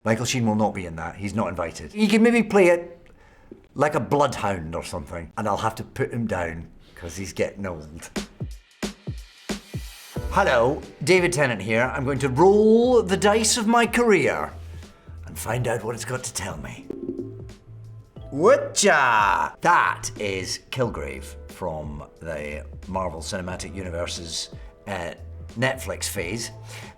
Michael Sheen will not be in that. He's not invited. He can maybe play it like a bloodhound or something, and I'll have to put him down because he's getting old. Hello, David Tennant here. I'm going to roll the dice of my career and find out what it's got to tell me. Whatcha? That is Kilgrave from the Marvel Cinematic Universe's Netflix phase.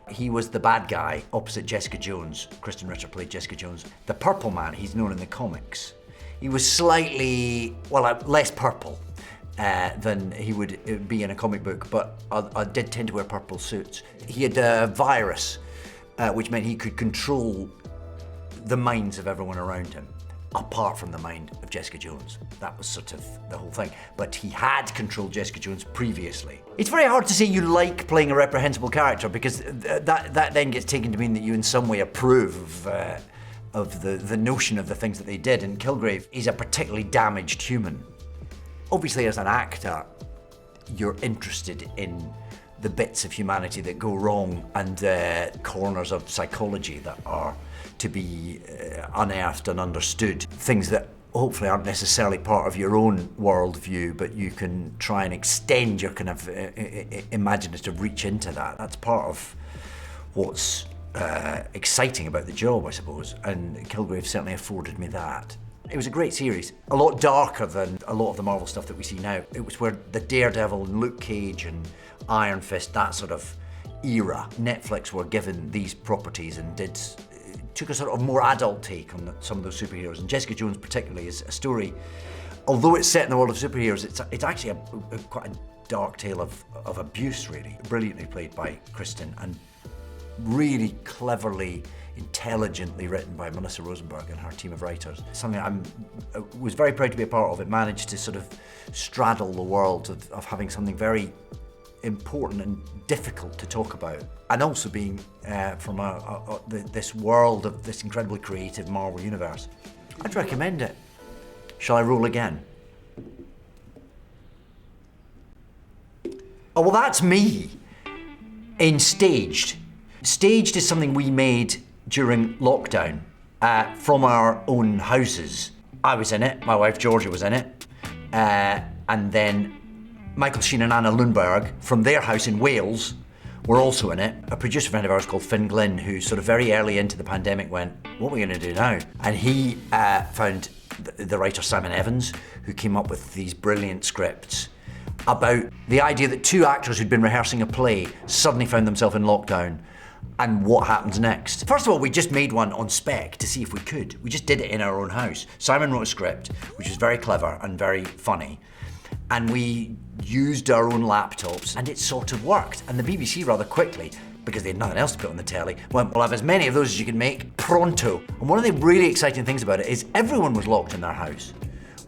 He was the bad guy opposite Jessica Jones. Kristen Ritter played Jessica Jones. The Purple Man, he's known in the comics. He was slightly, less purple than he would be in a comic book, but I did tend to wear purple suits. He had a virus, which meant he could control the minds of everyone around him, apart from the mind of Jessica Jones. That was sort of the whole thing. But he had controlled Jessica Jones previously. It's very hard to say you like playing a reprehensible character because that then gets taken to mean that you in some way approve of the notion of the things that they did. And Kilgrave is a particularly damaged human. Obviously, as an actor, you're interested in the bits of humanity that go wrong and corners of psychology that are to be unearthed and understood. Things that hopefully aren't necessarily part of your own worldview, but you can try and extend your kind of imaginative reach into that. That's part of what's exciting about the job, I suppose, and Kilgrave certainly afforded me that. It was a great series, a lot darker than a lot of the Marvel stuff that we see now. It was where the Daredevil and Luke Cage and Iron Fist, that sort of era, Netflix were given these properties and took a sort of more adult take on some of those superheroes. And Jessica Jones particularly is a story, although it's set in the world of superheroes, it's actually quite a dark tale of abuse, really. Brilliantly played by Kristen and really cleverly, intelligently written by Melissa Rosenberg and her team of writers. Something I was very proud to be a part of. It managed to sort of straddle the world of having something very important and difficult to talk about, and also being from this world of this incredibly creative Marvel universe. I'd recommend it. Shall I roll again? Oh, well, that's me in Staged. Staged is something we made during lockdown from our own houses. I was in it, my wife Georgia was in it, and then Michael Sheen and Anna Lundberg from their house in Wales were also in it. A producer friend of ours called Finn Glynn, who sort of very early into the pandemic went, what are we going to do now? And he found the writer Simon Evans, who came up with these brilliant scripts about the idea that two actors who'd been rehearsing a play suddenly found themselves in lockdown and what happens next. First of all, we just made one on spec to see if we could. We just did it in our own house. Simon wrote a script, which was very clever and very funny, and we used our own laptops, and it sort of worked. And the BBC rather quickly, because they had nothing else to put on the telly, went, we'll have as many of those as you can make pronto. And one of the really exciting things about it is everyone was locked in their house.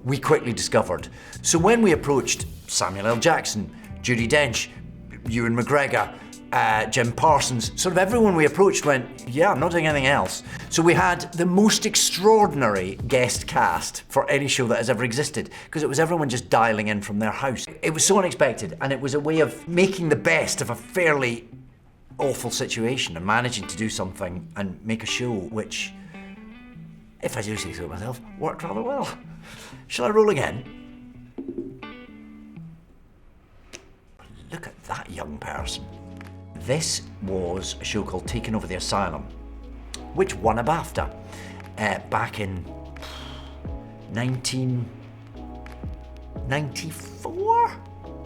We quickly discovered. So when we approached Samuel L. Jackson, Judi Dench, Ewan McGregor, Jim Parsons, sort of everyone we approached went, yeah, I'm not doing anything else. So we had the most extraordinary guest cast for any show that has ever existed, because it was everyone just dialing in from their house. It was so unexpected, and it was a way of making the best of a fairly awful situation and managing to do something and make a show which, if I do say so myself, worked rather well. Shall I roll again? Look at that young person. This was a show called Takin over the Asylum, which won a BAFTA back in 1994?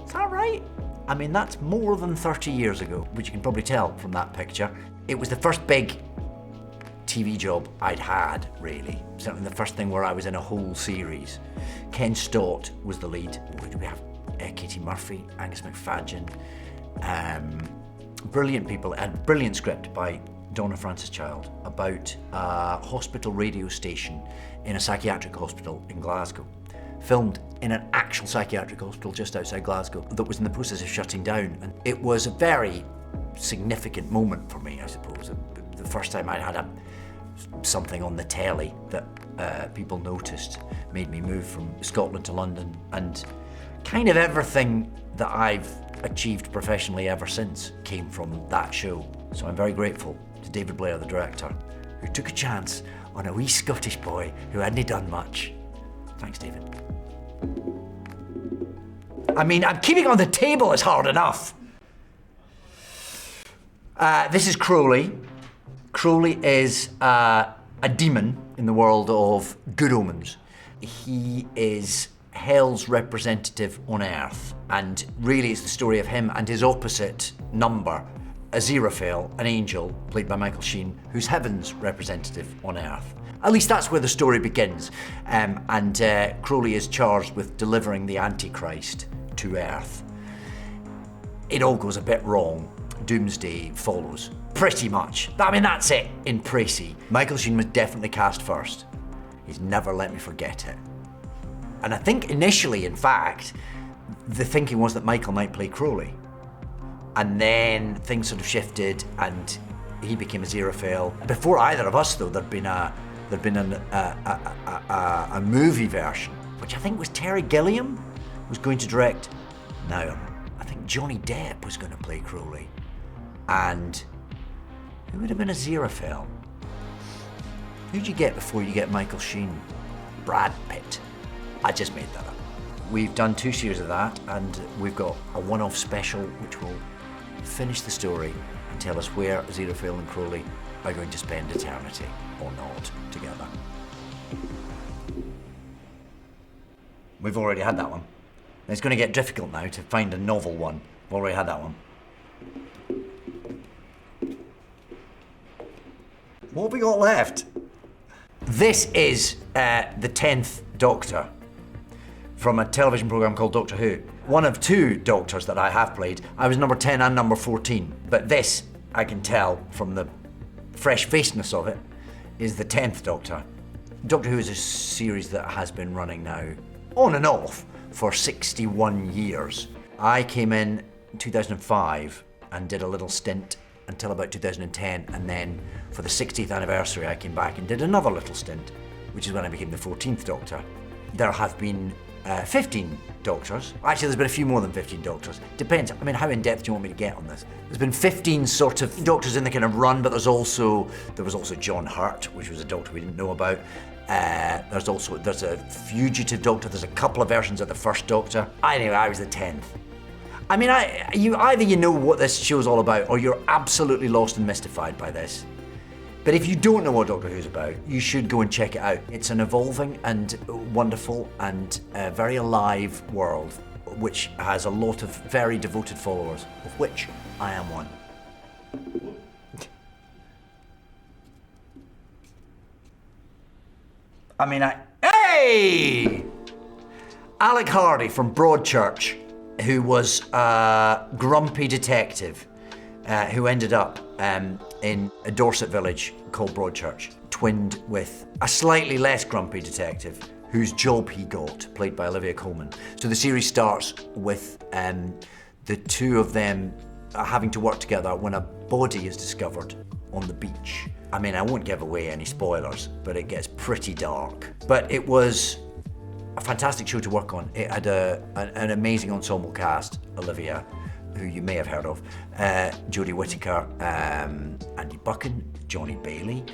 Is that right? I mean, that's more than 30 years ago, which you can probably tell from that picture. It was the first big TV job I'd had, really. Certainly the first thing where I was in a whole series. Ken Stott was the lead. We have Katie Murphy, Angus McFadden, brilliant people, and brilliant script by Donna Francis-Child about a hospital radio station in a psychiatric hospital in Glasgow. Filmed in an actual psychiatric hospital just outside Glasgow that was in the process of shutting down. And it was a very significant moment for me, I suppose. The first time I'd had something on the telly that people noticed made me move from Scotland to London, and kind of everything that I've achieved professionally ever since came from that show. So I'm very grateful to David Blair, the director, who took a chance on a wee Scottish boy who hadn't done much. Thanks, David. I mean, I'm keeping on the table is hard enough. This is Crowley. Crowley is a demon in the world of good omens. He is hell's representative on Earth, and really it's the story of him and his opposite number, Aziraphale, an angel played by Michael Sheen, who's heaven's representative on Earth. At least that's where the story begins. And Crowley is charged with delivering the Antichrist to Earth. It all goes a bit wrong. Doomsday follows, pretty much. I mean, that's it in précis. Michael Sheen was definitely cast first. He's never let me forget it. And I think initially, in fact, the thinking was that Michael might play Crowley. And then things sort of shifted and he became Aziraphale. Before either of us, though, there'd been a movie version, which I think was Terry Gilliam was going to direct. Now, I think Johnny Depp was going to play Crowley. And who would have been Aziraphale? Who'd you get before you get Michael Sheen? Brad Pitt. I just made that up. We've done 2 series of that, and we've got a one-off special which will finish the story and tell us where Aziraphale and Crowley are going to spend eternity or not together. We've already had that one. It's going to get difficult now to find a novel one. We've already had that one. What have we got left? This is the 10th Doctor from a television programme called Doctor Who. One of 2 Doctors that I have played. I was number 10 and number 14. But this, I can tell from the fresh-facedness of it, is the 10th Doctor. Doctor Who is a series that has been running now, on and off, for 61 years. I came in 2005 and did a little stint until about 2010, and then for the 60th anniversary I came back and did another little stint, which is when I became the 14th Doctor. There have been 15 Doctors. Actually, there's been a few more than 15 Doctors. Depends, I mean, how in depth do you want me to get on this? There's been 15 sort of Doctors in the kind of run, but there was also John Hurt, which was a Doctor we didn't know about. There's a fugitive Doctor, there's a couple of versions of the first Doctor. Anyway, I was the 10th. I mean, either you know what this show's all about, or you're absolutely lost and mystified by this. But if you don't know what Doctor Who's about, you should go and check it out. It's an evolving and wonderful and very alive world, which has a lot of very devoted followers, of which I am one. I mean, hey! Alec Hardy from Broadchurch, who was a grumpy detective who ended up in a Dorset village called Broadchurch, twinned with a slightly less grumpy detective whose job he got, played by Olivia Colman. So the series starts with the 2 of them having to work together when a body is discovered on the beach. I mean, I won't give away any spoilers, but it gets pretty dark. But it was a fantastic show to work on. It had an amazing ensemble cast. Olivia, who you may have heard of, Jodie Whittaker, Andy Buchan, Johnny Bailey,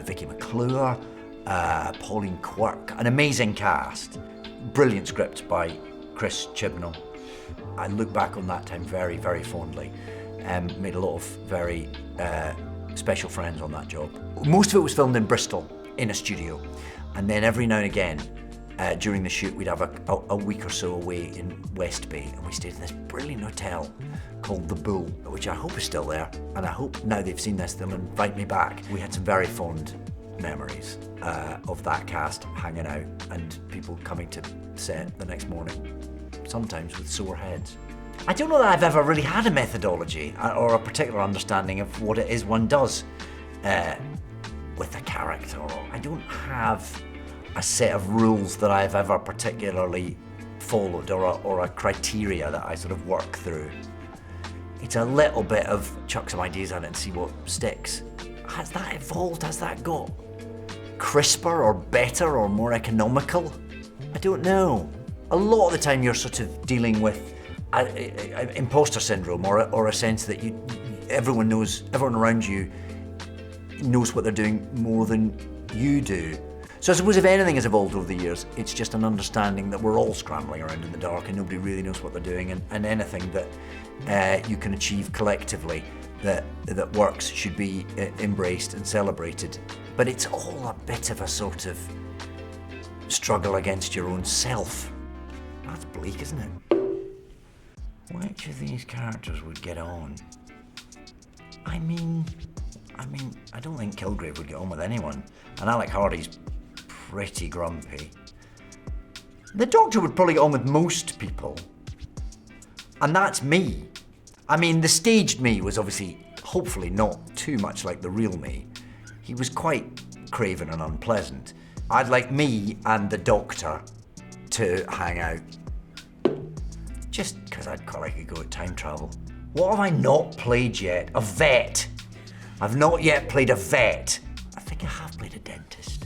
Vicky McClure, Pauline Quirk, an amazing cast. Brilliant script by Chris Chibnall. I look back on that time very, very fondly. Made a lot of very special friends on that job. Most of it was filmed in Bristol, in a studio. And then every now and again, during the shoot, we'd have a week or so away in West Bay, and we stayed in this brilliant hotel called The Bull, which I hope is still there, and I hope now they've seen this, they'll invite me back. We had some very fond memories of that cast hanging out and people coming to set the next morning, sometimes with sore heads. I don't know that I've ever really had a methodology or a particular understanding of what it is one does with a character. I don't have a set of rules that I've ever particularly followed or a criteria that I sort of work through. It's a little bit of chuck some ideas at it and see what sticks. Has that evolved? Has that got crisper or better or more economical? I don't know. A lot of the time you're sort of dealing with imposter syndrome or a sense that everyone around you knows what they're doing more than you do. So I suppose if anything has evolved over the years, it's just an understanding that we're all scrambling around in the dark and nobody really knows what they're doing, and anything that you can achieve collectively that works should be embraced and celebrated. But it's all a bit of a sort of struggle against your own self. That's bleak, isn't it? Which of these characters would get on? I mean, I don't think Kilgrave would get on with anyone, and Alec Hardy's pretty grumpy. The Doctor would probably get on with most people, and that's me. I mean, the staged me was obviously, hopefully not too much like the real me. He was quite craven and unpleasant. I'd like me and the Doctor to hang out, just because I'd quite like to go at time travel. What have I not played yet? A vet. I've not yet played a vet. I think I have played a dentist.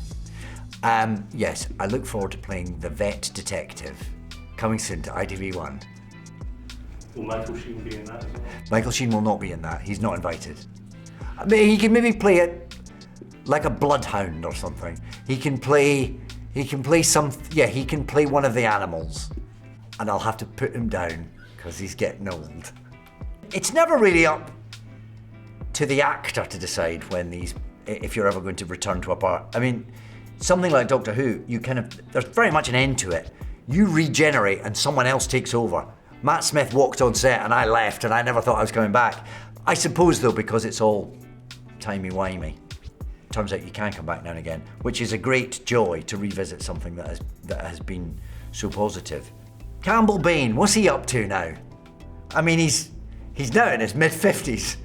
Yes, I look forward to playing the vet detective, coming soon to ITV1. Will Michael Sheen be in that as well? Michael Sheen will not be in that. He's not invited. I mean, he can maybe play it like a bloodhound or something. He can play one of the animals, and I'll have to put him down because he's getting old. It's never really up to the actor to decide if you're ever going to return to a part. I mean, something like Doctor Who, there's very much an end to it. You regenerate and someone else takes over. Matt Smith walked on set and I left and I never thought I was coming back. I suppose though, because it's all timey-wimey, turns out you can come back now and again, which is a great joy to revisit something that has been so positive. Campbell Bain, what's he up to now? I mean, he's now in his mid-50s.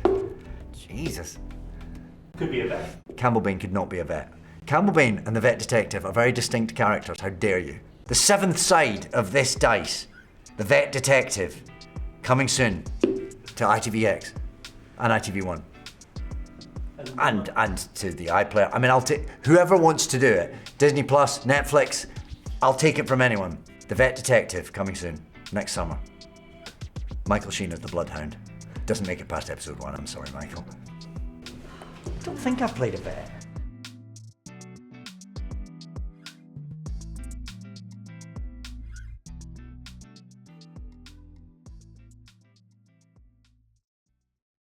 Jesus. Could be a vet. Campbell Bain could not be a vet. Campbell Bain and the vet detective are very distinct characters, how dare you. The seventh side of this dice, the vet detective, coming soon to ITVX and ITV1. And to the iPlayer. I mean, I'll take whoever wants to do it. Disney Plus, Netflix, I'll take it from anyone. The vet detective coming soon, next summer. Michael Sheen as the Bloodhound. Doesn't make it past episode 1, I'm sorry, Michael. I don't think I've played a vet.